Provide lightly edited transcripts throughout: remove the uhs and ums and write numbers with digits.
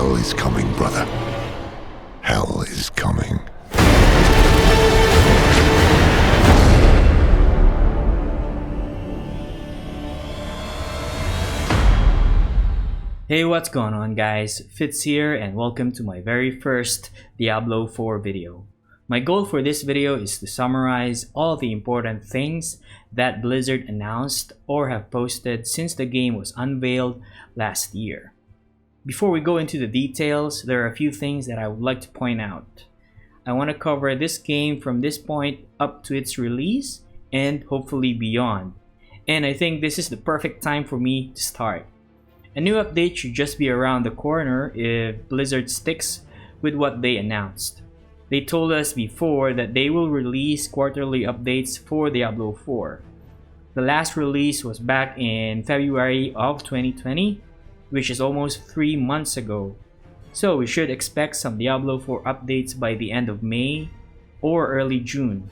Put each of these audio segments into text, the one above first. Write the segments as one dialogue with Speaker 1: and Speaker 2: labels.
Speaker 1: Hell is coming, brother. Hell is coming.
Speaker 2: Hey, what's going on guys? Fitz here and welcome to my very first Diablo 4 video. My goal for this video is to summarize all the important things that Blizzard announced or have posted since the game was unveiled last year. Before we go into the details, there are a few things that I would like to point out. I want to cover this game from this point up to its release and hopefully beyond. And I think this is the perfect time for me to start. A new update should just be around the corner if Blizzard sticks with what they announced. They told us before that they will release quarterly updates for Diablo 4. The last release was back in February of 2020, which is almost 3 months ago. So we should expect some Diablo 4 updates by the end of May or early June.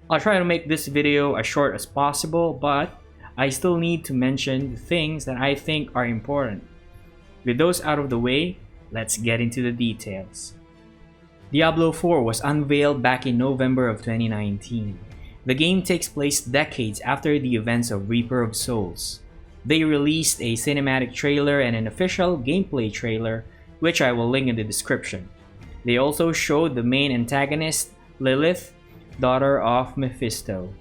Speaker 2: I'll try to make this video as short as possible, but I still need to mention the things that I think are important. With those out of the way, let's get into the details. Diablo 4 was unveiled back in November of 2019. The game takes place decades after the events of Reaper of Souls. They released a cinematic trailer and an official gameplay trailer, which I will link in the description. They also showed the main antagonist, Lilith, daughter of Mephisto.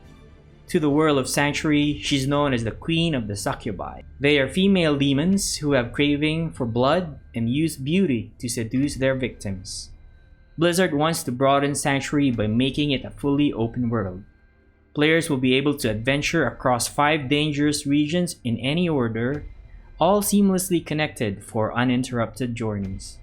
Speaker 2: To the world of Sanctuary, she's known as the Queen of the Succubi. They are female demons who have craving for blood and use beauty to seduce their victims. Blizzard wants to broaden Sanctuary by making it a fully open world. Players will be able to adventure across 5 dangerous regions in any order, all seamlessly connected for uninterrupted journeys.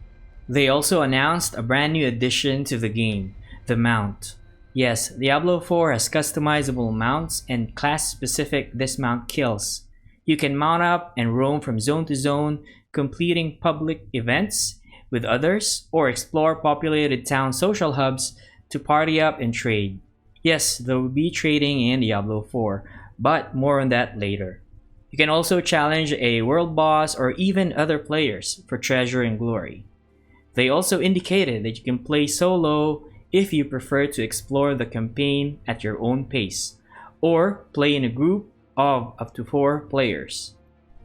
Speaker 2: They also announced a brand new addition to the game, the Mount. Yes, Diablo 4 has customizable mounts and class-specific dismount kills. You can mount up and roam from zone to zone, completing public events with others, or explore populated town social hubs to party up and trade. Yes, there will be trading in Diablo 4, but more on that later. You can also challenge a world boss or even other players for treasure and glory. They also indicated that you can play solo if you prefer to explore the campaign at your own pace, or play in a group of up to 4 players.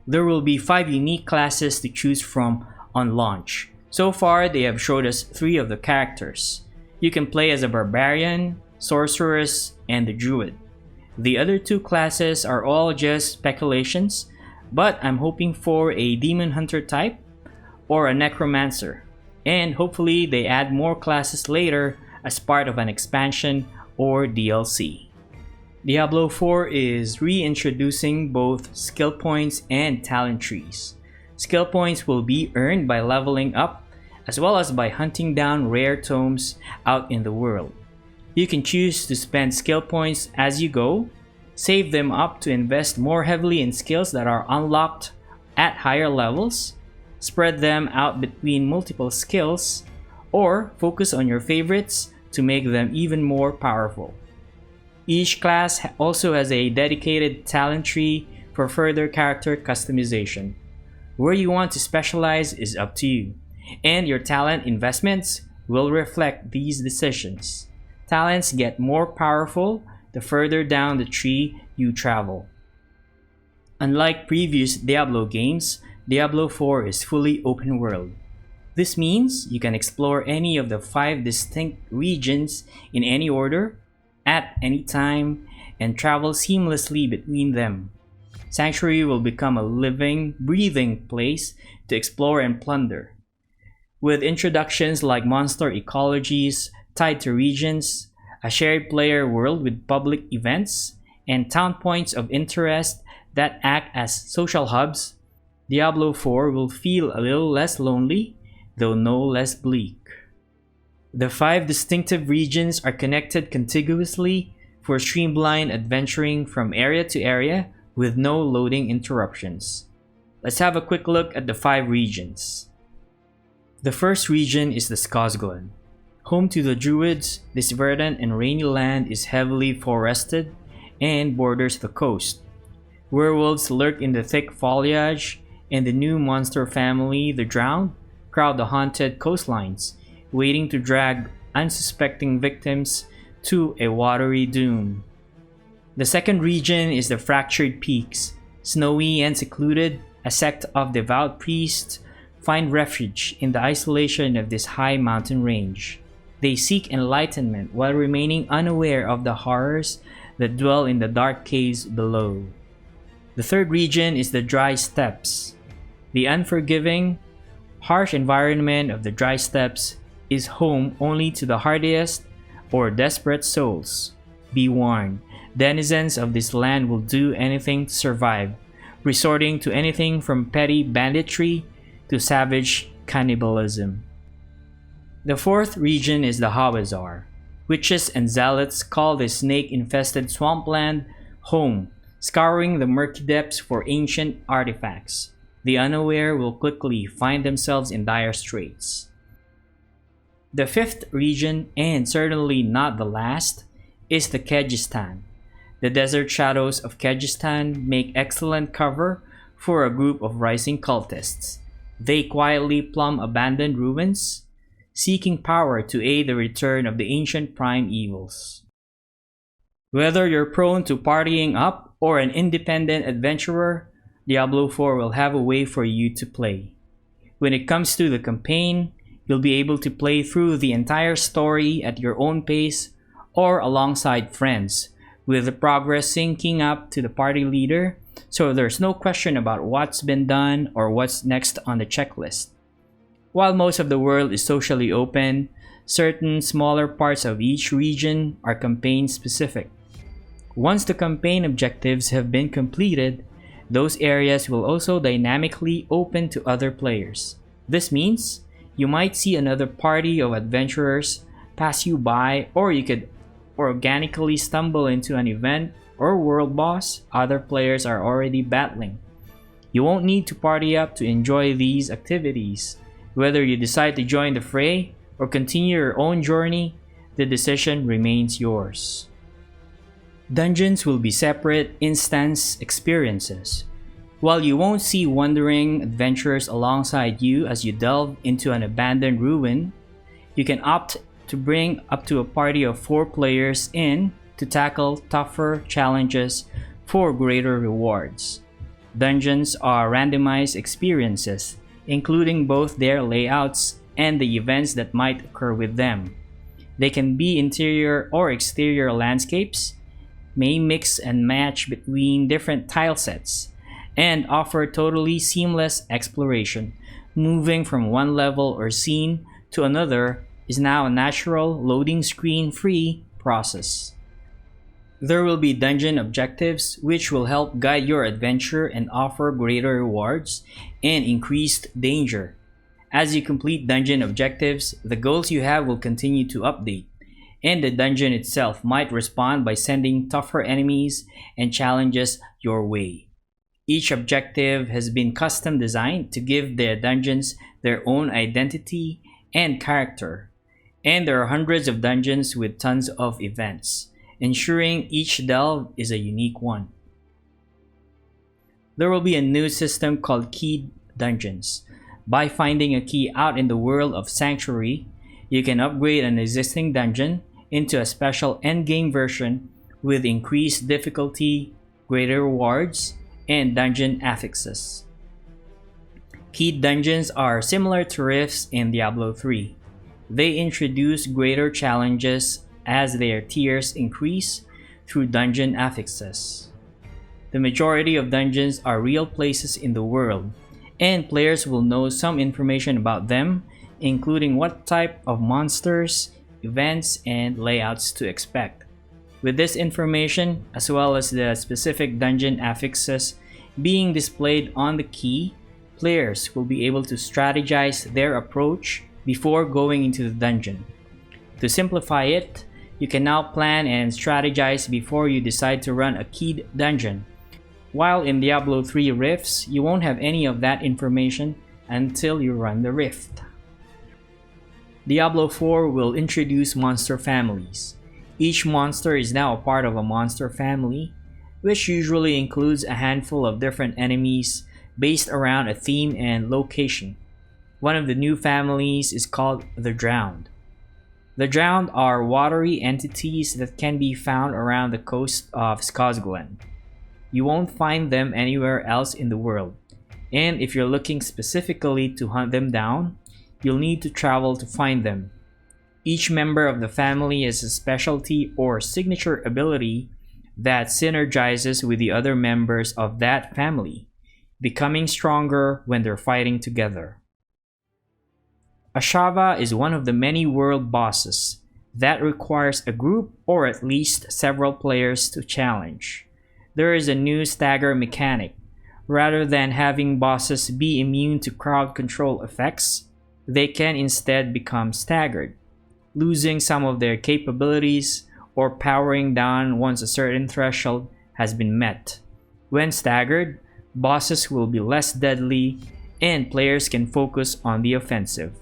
Speaker 2: There will be 5 unique classes to choose from on launch. So far, they have showed us 3 of the characters. You can play as a barbarian, sorceress, and the druid. The other 2 classes are all just speculations, but I'm hoping for a demon hunter type or a necromancer. And hopefully they add more classes later as part of an expansion or DLC. Diablo 4 is reintroducing both skill points and talent trees. Skill points will be earned by leveling up as well as by hunting down rare tomes out in the world. You can choose to spend skill points as you go, save them up to invest more heavily in skills that are unlocked at higher levels, spread them out between multiple skills, or focus on your favorites to make them even more powerful. Each class also has a dedicated talent tree for further character customization. Where you want to specialize is up to you, and your talent investments will reflect these decisions. Talents get more powerful the further down the tree you travel. Unlike previous Diablo games, Diablo 4 is fully open world. This means you can explore any of the 5 distinct regions in any order, at any time, and travel seamlessly between them. Sanctuary will become a living, breathing place to explore and plunder. With introductions like monster ecologies tied to regions, a shared player world with public events, and town points of interest that act as social hubs, Diablo 4 will feel a little less lonely, though no less bleak. The 5 distinctive regions are connected contiguously for streamlined adventuring from area to area with no loading interruptions. Let's have a quick look at the 5 regions. The first region is the Skosglen. Home to the Druids, this verdant and rainy land is heavily forested and borders the coast. Werewolves lurk in the thick foliage, and the new monster family, the Drowned, crowd the haunted coastlines, waiting to drag unsuspecting victims to a watery doom. The second region is the Fractured Peaks. Snowy and secluded, a sect of devout priests find refuge in the isolation of this high mountain range. They seek enlightenment while remaining unaware of the horrors that dwell in the dark caves below. The third region is the Dry Steppes. The unforgiving, harsh environment of the Dry Steppes is home only to the hardiest or desperate souls. Be warned, denizens of this land will do anything to survive, resorting to anything from petty banditry to savage cannibalism. The fourth region is the Hawazar. Witches and zealots call the snake-infested swampland home, scouring the murky depths for ancient artifacts. The unaware will quickly find themselves in dire straits. The fifth region, and certainly not the last, is the Kyrgyzstan. The desert shadows of Kyrgyzstan make excellent cover for a group of rising cultists. They quietly plumb abandoned ruins, seeking power to aid the return of the ancient prime evils. Whether you're prone to partying up or an independent adventurer, Diablo 4 will have a way for you to play. When it comes to the campaign, you'll be able to play through the entire story at your own pace or alongside friends, with the progress syncing up to the party leader, so there's no question about what's been done or what's next on the checklist. While most of the world is socially open, certain smaller parts of each region are campaign specific. Once the campaign objectives have been completed, those areas will also dynamically open to other players. This means you might see another party of adventurers pass you by, or you could organically stumble into an event or world boss other players are already battling. You won't need to party up to enjoy these activities. Whether you decide to join the fray or continue your own journey, the decision remains yours. Dungeons will be separate instance experiences. While you won't see wandering adventurers alongside you as you delve into an abandoned ruin, you can opt to bring up to a party of 4 players in to tackle tougher challenges for greater rewards. Dungeons are randomized experiences, including both their layouts and the events that might occur with them. They can be interior or exterior landscapes, may mix and match between different tile sets, and offer totally seamless exploration. Moving from one level or scene to another is now a natural, loading screen free process. There will be dungeon objectives which will help guide your adventure and offer greater rewards and increased danger. As you complete dungeon objectives, the goals you have will continue to update, and the dungeon itself might respond by sending tougher enemies and challenges your way. Each objective has been custom designed to give the dungeons their own identity and character, and there are hundreds of dungeons with tons of events, ensuring each delve is a unique one. There will be a new system called keyed dungeons. By finding a key out in the world of Sanctuary, you can upgrade an existing dungeon into a special endgame version with increased difficulty, greater rewards, and dungeon affixes. Keyed dungeons are similar to rifts in Diablo 3. They introduce greater challenges as their tiers increase through dungeon affixes. The majority of dungeons are real places in the world, and players will know some information about them, including what type of monsters, events, and layouts to expect. With this information, as well as the specific dungeon affixes being displayed on the key, players will be able to strategize their approach before going into the dungeon. To simplify it, you can now plan and strategize before you decide to run a keyed dungeon. While in Diablo 3 Rifts, you won't have any of that information until you run the Rift. Diablo 4 will introduce monster families. Each monster is now a part of a monster family, which usually includes a handful of different enemies based around a theme and location. One of the new families is called the Drowned. The Drowned are watery entities that can be found around the coast of Skosglen. You won't find them anywhere else in the world, and if you're looking specifically to hunt them down, you'll need to travel to find them. Each member of the family has a specialty or signature ability that synergizes with the other members of that family, becoming stronger when they're fighting together. Ashava is one of the many world bosses that requires a group or at least several players to challenge. There is a new stagger mechanic. Rather than having bosses be immune to crowd control effects, they can instead become staggered, losing some of their capabilities or powering down once a certain threshold has been met. When staggered, bosses will be less deadly and players can focus on the offensive.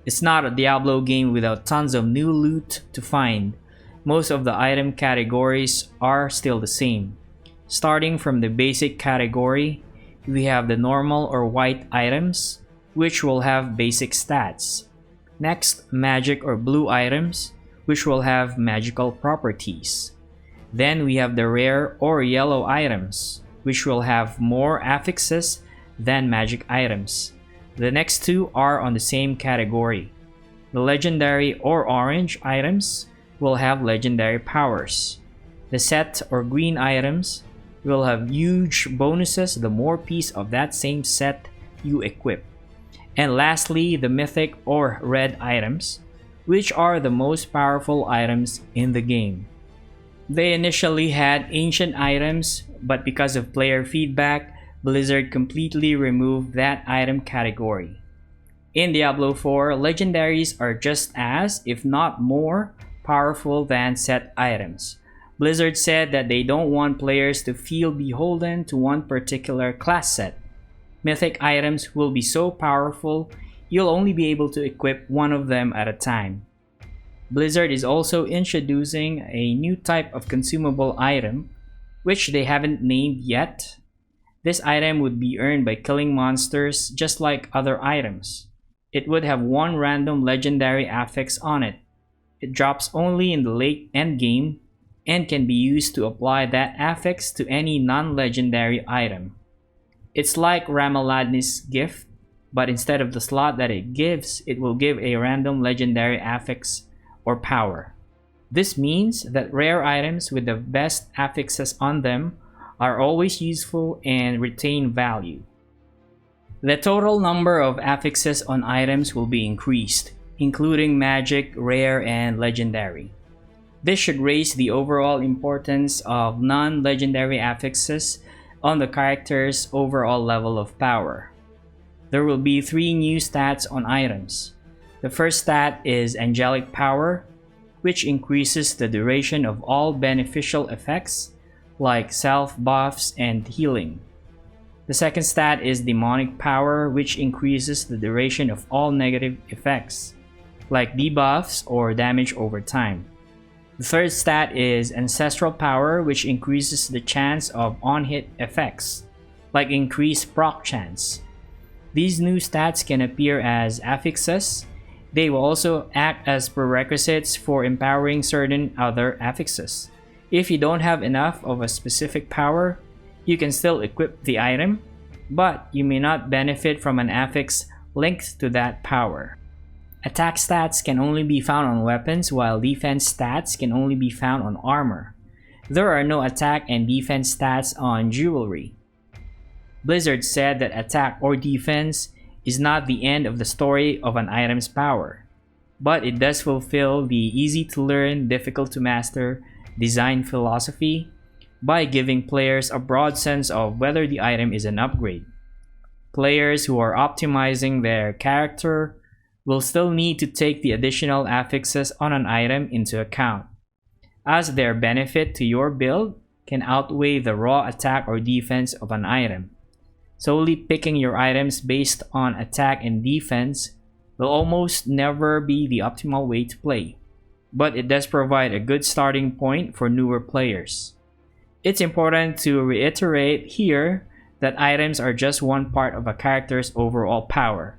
Speaker 2: It's not a Diablo game without tons of new loot to find. Most of the item categories are still the same. Starting from the basic category, we have the normal or white items, which will have basic stats. Next, magic or blue items, which will have magical properties. Then we have the rare or yellow items, which will have more affixes than magic items. The next two are on the same category. The legendary or orange items will have legendary powers. The set or green items will have huge bonuses the more piece of that same set you equip. And lastly, the mythic or red items, which are the most powerful items in the game. They initially had ancient items, but because of player feedback, Blizzard completely removed that item category. In Diablo 4, legendaries are just as, if not more, powerful than set items. Blizzard said that they don't want players to feel beholden to one particular class set. Mythic items will be so powerful, you'll only be able to equip one of them at a time. Blizzard is also introducing a new type of consumable item, which they haven't named yet. This item would be earned by killing monsters just like other items. It would have one random legendary affix on it. It drops only in the late endgame and can be used to apply that affix to any non-legendary item. It's like Ramaladni's gift, but instead of the slot that it gives, it will give a random legendary affix or power. This means that rare items with the best affixes on them are always useful and retain value. The total number of affixes on items will be increased, including magic, rare, and legendary. This should raise the overall importance of non-legendary affixes on the character's overall level of power. There will be 3 new stats on items. The first stat is Angelic Power, which increases the duration of all beneficial effects like self-buffs and healing. The second stat is Demonic Power, which increases the duration of all negative effects, like debuffs or damage over time. The third stat is Ancestral Power, which increases the chance of on-hit effects, like increased proc chance. These new stats can appear as affixes. They will also act as prerequisites for empowering certain other affixes. If you don't have enough of a specific power, you can still equip the item, but you may not benefit from an affix linked to that power. Attack stats can only be found on weapons, while defense stats can only be found on armor. There are no attack and defense stats on jewelry. Blizzard said that attack or defense is not the end of the story of an item's power, but it does fulfill the easy-to-learn, difficult-to-master design philosophy by giving players a broad sense of whether the item is an upgrade. Players who are optimizing their character will still need to take the additional affixes on an item into account, as their benefit to your build can outweigh the raw attack or defense of an item. Solely picking your items based on attack and defense will almost never be the optimal way to play, but it does provide a good starting point for newer players. It's important to reiterate here that items are just one part of a character's overall power.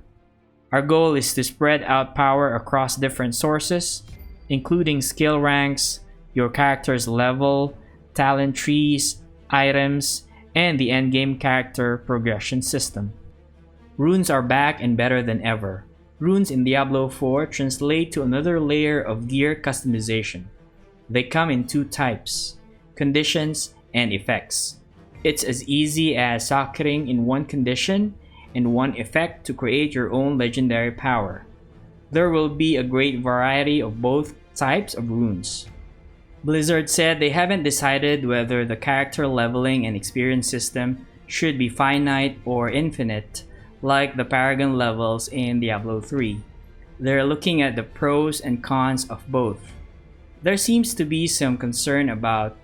Speaker 2: Our goal is to spread out power across different sources, including skill ranks, your character's level, talent trees, items, and the endgame character progression system. Runes are back and better than ever. Runes in Diablo 4 translate to another layer of gear customization. They come in two types: conditions and effects. It's as easy as socketing in one condition and one effect to create your own legendary power. There will be a great variety of both types of runes. Blizzard said they haven't decided whether the character leveling and experience system should be finite or infinite, like the Paragon levels in Diablo 3. They're looking at the pros and cons of both. There seems to be some concern about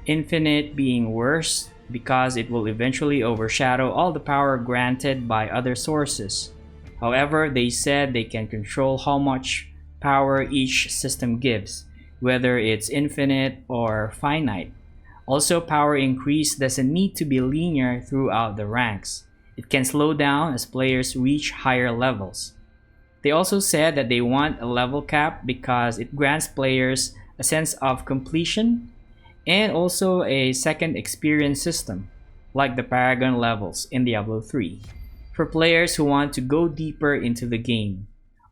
Speaker 2: infinite being worse because it will eventually overshadow all the power granted by other sources. However, they said they can control how much power each system gives, whether it's infinite or finite. Also, power increase doesn't need to be linear throughout the ranks. It can slow down as players reach higher levels. They also said that they want a level cap because it grants players a sense of completion and also a second experience system, like the Paragon levels in Diablo 3, for players who want to go deeper into the game.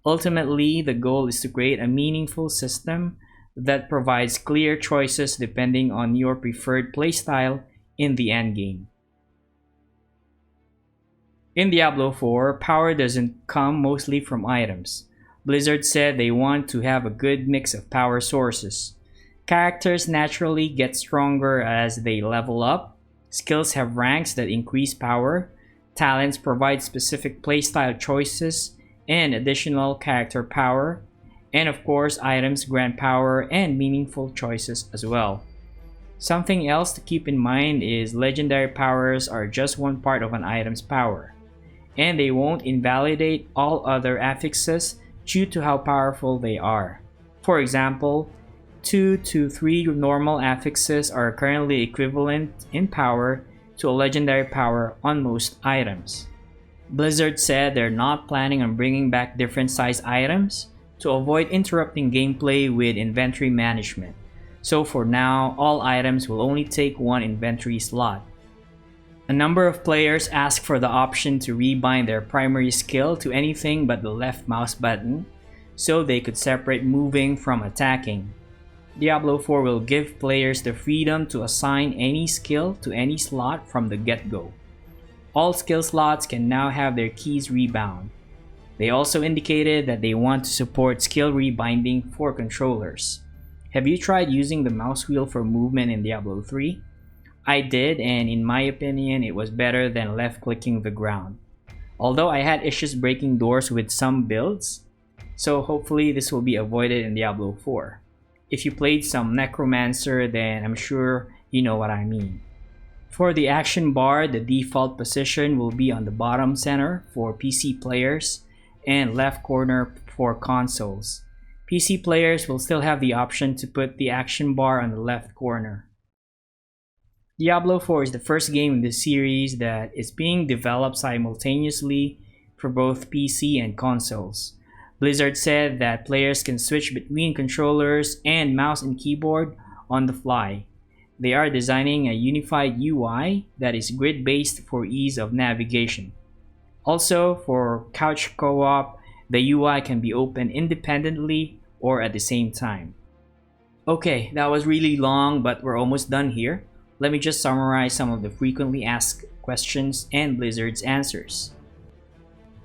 Speaker 2: Ultimately, the goal is to create a meaningful system that provides clear choices depending on your preferred playstyle in the endgame. In Diablo 4, power doesn't come mostly from items. Blizzard said they want to have a good mix of power sources. Characters naturally get stronger as they level up. Skills have ranks that increase power. Talents provide specific playstyle choices and additional character power. And of course, items grant power and meaningful choices as well. Something else to keep in mind is legendary powers are just one part of an item's power, and they won't invalidate all other affixes due to how powerful they are. For example, 2 to 3 normal affixes are currently equivalent in power to a legendary power on most items. Blizzard said they're not planning on bringing back different size items to avoid interrupting gameplay with inventory management. So for now, all items will only take one inventory slot. A number of players asked for the option to rebind their primary skill to anything but the left mouse button, so they could separate moving from attacking. Diablo 4 will give players the freedom to assign any skill to any slot from the get-go. All skill slots can now have their keys rebound. They also indicated that they want to support skill rebinding for controllers. Have you tried using the mouse wheel for movement in Diablo 3? I did, and in my opinion, it was better than left-clicking the ground. Although I had issues breaking doors with some builds, so hopefully this will be avoided in Diablo 4. If you played some Necromancer, then I'm sure you know what I mean. For the action bar, the default position will be on the bottom center for PC players and left corner for consoles. PC players will still have the option to put the action bar on the left corner. Diablo 4 is the first game in the series that is being developed simultaneously for both PC and consoles. Blizzard said that players can switch between controllers and mouse and keyboard on the fly. They are designing a unified UI that is grid-based for ease of navigation. Also, for couch co-op, the UI can be opened independently or at the same time. Okay, that was really long, but we're almost done here. Let me just summarize some of the frequently asked questions and Blizzard's answers.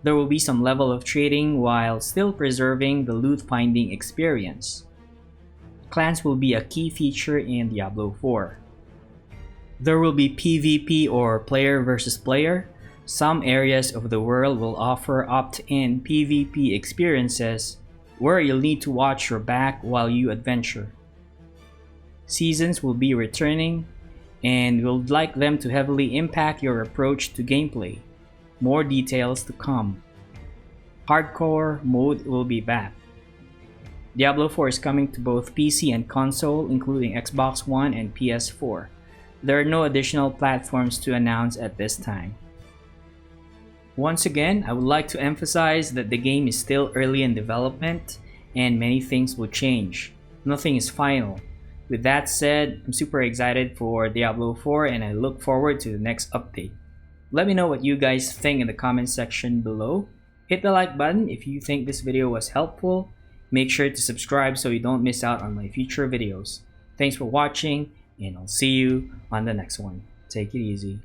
Speaker 2: There will be some level of trading while still preserving the loot finding experience. Clans will be a key feature in Diablo 4. There will be PvP or player versus player. Some areas of the world will offer opt-in PvP experiences where you'll need to watch your back while you adventure. Seasons will be returning, and we'll like them to heavily impact your approach to gameplay. More details to come. Hardcore mode will be back. Diablo 4 is coming to both PC and console, including Xbox One and PS4. There are no additional platforms to announce at this time. Once again, I would like to emphasize that the game is still early in development and many things will change. Nothing is final. With that said, I'm super excited for Diablo 4 and I look forward to the next update. Let me know what you guys think in the comment section below. Hit the like button if you think this video was helpful. Make sure to subscribe so you don't miss out on my future videos. Thanks for watching and I'll see you on the next one. Take it easy.